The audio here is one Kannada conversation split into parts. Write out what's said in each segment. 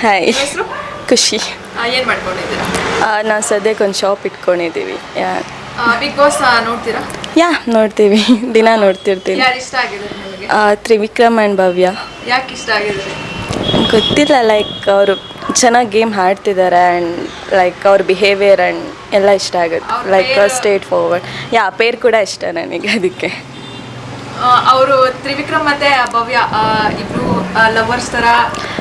ಹಾಯ್, ಹೆಸರು? ಖುಷಿ. ಏನು ಮಾಡ್ಕೊಂಡಿದ್ದೀರಾ? ನಾವು ಸದ್ಯಕ್ಕೆ ಒಂದು ಶಾಪ್ ಇಟ್ಕೊಂಡಿದ್ದೀವಿ. ಬಿಗ್ ಬಾಸ್ ನೋಡ್ತೀರಾ? ನೋಡ್ತೀವಿ, ದಿನ ನೋಡ್ತಿರ್ತೀನಿ. ಯಾರು ಇಷ್ಟ ಆಗಿದ್ದಾರೆ ನಿಮಗೆ? ತ್ರಿವಿಕ್ರಮ್ ಆ್ಯಂಡ್ ಭವ್ಯ. ಯಾಕೆ ಇಷ್ಟ ಆಗಿದ್ದಾರೆ? ಗೊತ್ತಿಲ್ಲ, ಲೈಕ್ ಅವರು ಚೆನ್ನಾಗಿ ಗೇಮ್ ಆಡ್ತಿದ್ದಾರೆ ಆ್ಯಂಡ್ ಲೈಕ್ ಅವ್ರ ಬಿಹೇವಿಯರ್ ಆ್ಯಂಡ್ ಎಲ್ಲ ಇಷ್ಟ ಆಗುತ್ತೆ. ಅವ್ರ like pair- straightforward. Pair ಕೂಡ ಇಷ್ಟ ನನಗೆ, ಅದಕ್ಕೆ. ಅವರು ತ್ರಿವಿಕ್ರಮ್ ಮತ್ತೆ ಭವ್ಯ ಇಬ್ರು ಲವರ್ಸ್ ತರ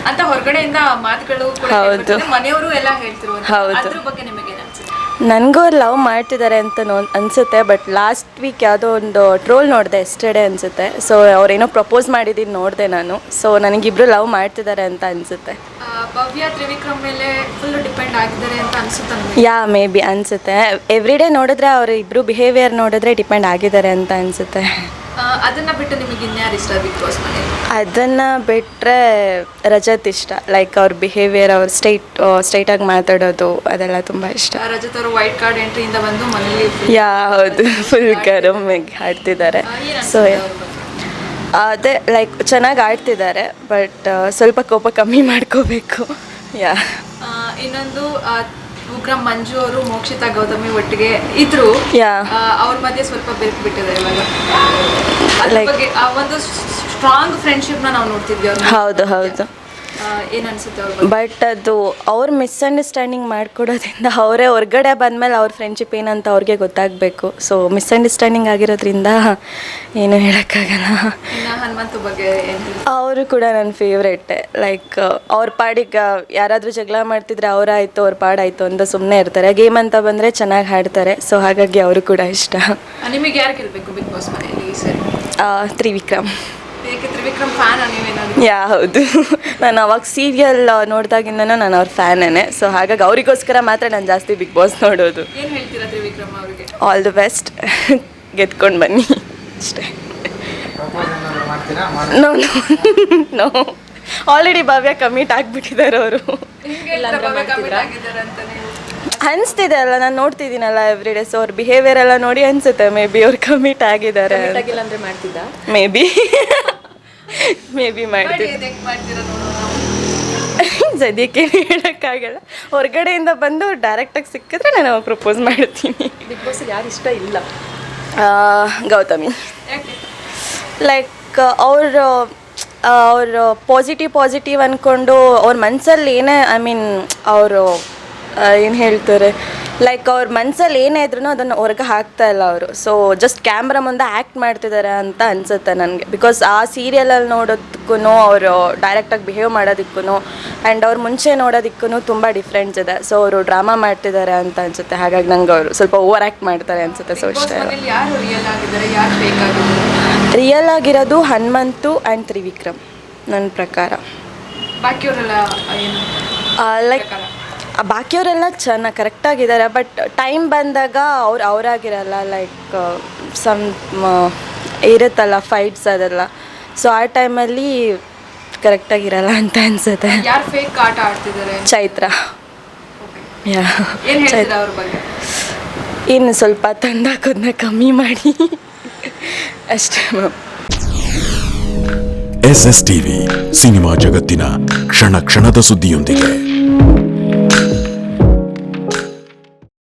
ಅಂತ ಹೊರಗಡೆಯಿಂದ ಮಾತುಗಳು ಕೂಡ ಹೌದು. ಕೇಳ್ಬರ್ತದೆ. ಮನೆಯವರು ಎಲ್ಲ ಹೇಳ್ತಿರು. ಹೌದು. ಅದ್ರ ಬಗ್ಗೆ ನಿಮಗೆ ಏನು ಅನ್ಸುತ್ತೆ? ನನಗೂ ಅವ್ರು ಲವ್ ಮಾಡ್ತಿದ್ದಾರೆ ಅಂತ ಅನಿಸುತ್ತೆ. ಬಟ್ ಲಾಸ್ಟ್ ವೀಕ್ ಯಾವುದೋ ಒಂದು ಟ್ರೋಲ್ ನೋಡಿದೆ, ಎಸ್ಟರ್ಡೇ ಅನಿಸುತ್ತೆ. ಸೊ ಅವ್ರೇನೋ ಪ್ರಪೋಸ್ ಮಾಡಿದ್ದೀನಿ ನೋಡಿದೆ ನಾನು. ಸೊ ನನಗಿಬ್ರು ಲವ್ ಮಾಡ್ತಿದ್ದಾರೆ ಅಂತ ಅನಿಸುತ್ತೆ. ಭವ್ಯ ತ್ರಿವಿಕ್ರಮ್ ಮೇಲೆ ಫುಲ್ ಡಿಪೆಂಡ್ ಆಗಿದ್ದಾರೆ ಅಂತ ಅನ್ಸುತ್ತೆ ನನಗೆ. ಮೇ ಬಿ ಅನಿಸುತ್ತೆ. ಎವ್ರಿ ಡೇ ನೋಡಿದ್ರೆ ಅವ್ರ ಇಬ್ಬರು ಬಿಹೇವಿಯರ್ ನೋಡಿದ್ರೆ ಡಿಪೆಂಡ್ ಆಗಿದ್ದಾರೆ ಅಂತ ಅನಿಸುತ್ತೆ. ಅದನ್ನ ಬಿಟ್ಟು ನಿಮಗೆ ಇನ್ಯಾರು ಇಷ್ಟ ಬಿಗ್ ಬಾಸ್ ಮನೇಲಿ? ಅದನ್ನು ಬಿಟ್ಟರೆ ರಜತ್ ಇಷ್ಟ. ಲೈಕ್ ಅವ್ರ ಬಿಹೇವಿಯರ್, ಅವ್ರ ಸ್ಟ್ರೈಟಾಗಿ ಮಾತಾಡೋದು ಅದೆಲ್ಲ ತುಂಬ ಇಷ್ಟ. ರಜತ್ ಅವರು ವೈಟ್ ಕಾರ್ಡ್ ಎಂಟ್ರಿಯಿಂದ ಬಂದು ಮನೇಲಿ ಹೌದು, ಫುಲ್ ಗರಮ್ಗೆ ಆಡ್ತಿದ್ದಾರೆ. ಸೊ ಅದೇ ಲೈಕ್ ಚೆನ್ನಾಗಿ ಆಡ್ತಿದ್ದಾರೆ. ಬಟ್ ಸ್ವಲ್ಪ ಕೋಪ ಕಮ್ಮಿ ಮಾಡ್ಕೋಬೇಕು. ಇನ್ನೊಂದು ಉಗ್ರಂ ಮಂಜು ಅವರು ಮೋಕ್ಷಿತಾ ಗೌತಮಿ ಒಟ್ಟಿಗೆ ಇದ್ರು. ಅವ್ರ ಮಧ್ಯೆ ಸ್ವಲ್ಪ ಬೆರ್ಕ್ ಬಿಟ್ಟಿದೆ ಇವಾಗ. ಅದ್ರ ಬಗ್ಗೆ ಒಂದು ಸ್ಟ್ರಾಂಗ್ ಫ್ರೆಂಡ್ಶಿಪ್ ನಾವು ನೋಡ್ತಿದ್ವಿ ಅವ್ರ. ಹೌದು. ಏನ್ ಅನ್ಸುತ್ತೆ ಅವ್ರ ಬಗ್ಗೆ? ಬಟ್ ಅದು ಅವ್ರ ಮಿಸ್ಅಂಡರ್ಸ್ಟ್ಯಾಂಡಿಂಗ್ ಮಾಡ್ಕೊಡೋದ್ರಿಂದ ಅವರೇ ಹೊರಗಡೆ ಬಂದಮೇಲೆ ಅವ್ರ ಫ್ರೆಂಡ್ಶಿಪ್ ಏನಂತ ಅವ್ರಿಗೆ ಗೊತ್ತಾಗಬೇಕು. ಸೊ ಮಿಸ್ಅಂಡರ್ಸ್ಟ್ಯಾಂಡಿಂಗ್ ಆಗಿರೋದ್ರಿಂದ ಏನು ಹೇಳೋಕ್ಕಾಗಲ್ಲ. ಇನ್ನು ಹನುಮಂತು ಬಗ್ಗೆ ಏನು? ಅವರು ಕೂಡ ನನ್ನ ಫೇವ್ರೇಟೆ. ಲೈಕ್ ಅವ್ರ ಪಾಡಿಗೆ ಯಾರಾದರೂ ಜಗಳ ಮಾಡ್ತಿದ್ರೆ ಅವರಾಯಿತು ಅವ್ರ ಪಾಡಾಯಿತು ಅಂತ ಸುಮ್ಮನೆ ಇರ್ತಾರೆ. ಗೇಮ್ ಅಂತ ಬಂದರೆ ಚೆನ್ನಾಗಿ ಹಾಡ್ತಾರೆ. ಸೊ ಹಾಗಾಗಿ ಅವರು ಕೂಡ ಇಷ್ಟ. ನಿಮಗೆ ಯಾರು ಗೆಲ್ಬೇಕು ಬಿಗ್ ಬಾಸ್ ಮನೆಯಲ್ಲಿ ಈ ಸರಿ? ತ್ರಿವಿಕ್ರಮ್. ಏಕೆ ತ್ರಿವಿಕ್ರಮ್ ಫ್ಯಾನ್ ನೀವೇನಾದ್ರು? ಹೌದು. ನಾನು ಅವಾಗ ಸೀರಿಯಲ್ ನೋಡಿದಾಗಿಂದನೂ ನಾನು ಅವ್ರ ಫ್ಯಾನೇ. ಸೊ ಹಾಗಾಗಿ ಅವರಿಗೋಸ್ಕರ ಮಾತ್ರ ನಾನು ಜಾಸ್ತಿ ಬಿಗ್ ಬಾಸ್ ನೋಡೋದು. ಏನು ಹೇಳ್ತೀರಾ ತ್ರಿವಿಕ್ರಮ್ ಅವರಿಗೆ? ಆಲ್ ದಿ ಬೆಸ್ಟ್, ಗೆದ್ಕೊಂಡು ಬನ್ನಿ ಅಷ್ಟೇ. ನೋ ಆಲ್ರೆಡಿ ಭವ್ಯ ಕಮಿಟ್ ಆಗಿಬಿಟ್ಟಿದ್ದಾರೆ ಅವರು. ಅನಿಸ್ತಿದೆ ಅಲ್ಲ, ನಾನು ನೋಡ್ತಿದ್ದೀನಲ್ಲ ಎವ್ರಿ ಡೇ. ಸೊ ಅವ್ರ ಬಿಹೇವಿಯರ್ ಎಲ್ಲ ನೋಡಿ ಅನಿಸುತ್ತೆ ಮೇ ಬಿ ಅವ್ರು ಕಮಿಟ್ ಆಗಿದ್ದಾರೆ. ಮೇ ಬಿ ಮಾಡ್ತಿದ್ದೆ. ಸದ್ಯಕ್ಕೆ ಹೇಳೋಕ್ಕಾಗಲ್ಲ. ಹೊರಗಡೆಯಿಂದ ಬಂದು ಡೈರೆಕ್ಟಾಗಿ ಸಿಕ್ಕಿದ್ರೆ ನಾನು ಅವಾಗ ಪ್ರಪೋಸ್ ಮಾಡ್ತೀನಿ. ಬಿಗ್ ಬಾಸ್ ಯಾರು ಇಷ್ಟ ಇಲ್ಲ? ಗೌತಮಿ. ಲೈಕ್ ಅವರು ಪಾಸಿಟಿವ್ ಅಂದ್ಕೊಂಡು ಅವ್ರ ಮನಸ್ಸಲ್ಲಿ ಏನೇ ಅವರು ಏನು ಹೇಳ್ತಾರೆ, ಲೈಕ್ ಅವ್ರ ಮನಸ್ಸಲ್ಲಿ ಏನೇ ಇದ್ರೂ ಅದನ್ನು ಹೊರಗೆ ಹಾಕ್ತಾ ಇಲ್ಲ ಅವರು. ಸೊ ಜಸ್ಟ್ ಕ್ಯಾಮ್ರಾ ಮುಂದೆ ಆ್ಯಕ್ಟ್ ಮಾಡ್ತಿದ್ದಾರೆ ಅಂತ ಅನಿಸುತ್ತೆ ನನಗೆ. ಬಿಕಾಸ್ ಆ ಸೀರಿಯಲಲ್ಲಿ ನೋಡೋದಕ್ಕೂ ಅವರು ಡೈರೆಕ್ಟಾಗಿ ಬಿಹೇವ್ ಮಾಡೋದಕ್ಕೂ ಆ್ಯಂಡ್ ಅವ್ರು ಮುಂಚೆ ನೋಡೋದಕ್ಕೂ ತುಂಬ ಡಿಫ್ರೆನ್ಸ್ ಇದೆ. ಸೊ ಅವರು ಡ್ರಾಮಾ ಮಾಡ್ತಿದ್ದಾರೆ ಅಂತ ಅನಿಸುತ್ತೆ. ಹಾಗಾಗಿ ನಂಗೆ ಅವರು ಸ್ವಲ್ಪ ಓವರ್ ಆ್ಯಕ್ಟ್ ಮಾಡ್ತಾರೆ ಅನಿಸುತ್ತೆ. ಸೊ ಇಷ್ಟ ರಿಯಲ್ ಆಗಿರೋದು ಹನುಮಂತು ಆ್ಯಂಡ್ ತ್ರಿವಿಕ್ರಮ್ ನನ್ನ ಪ್ರಕಾರ. ಲೈಕ್ ಬಾಕಿಯವರೆಲ್ಲ ಚೆನ್ನಾಗಿ ಕರೆಕ್ಟಾಗಿದ್ದಾರೆ. ಬಟ್ ಟೈಮ್ ಬಂದಾಗ ಅವರಾಗಿರಲ್ಲ. ಲೈಕ್ ಸಮ್ ಇರುತ್ತಲ್ಲ ಫೈಟ್ಸ್ ಅದೆಲ್ಲ. ಸೊ ಆ ಟೈಮಲ್ಲಿ ಕರೆಕ್ಟಾಗಿರಲ್ಲ ಅಂತ ಅನಿಸುತ್ತೆ. ಚೈತ್ರ. ಇನ್ನು ಸ್ವಲ್ಪ ತಂದಾಕೋದನ್ನ ಕಮ್ಮಿ ಮಾಡಿ ಅಷ್ಟೇ. SS TV ಸಿನಿಮಾ ಜಗತ್ತಿನ ಕ್ಷಣ ಕ್ಷಣದ ಸುದ್ದಿಯೊಂದಿಗೆ.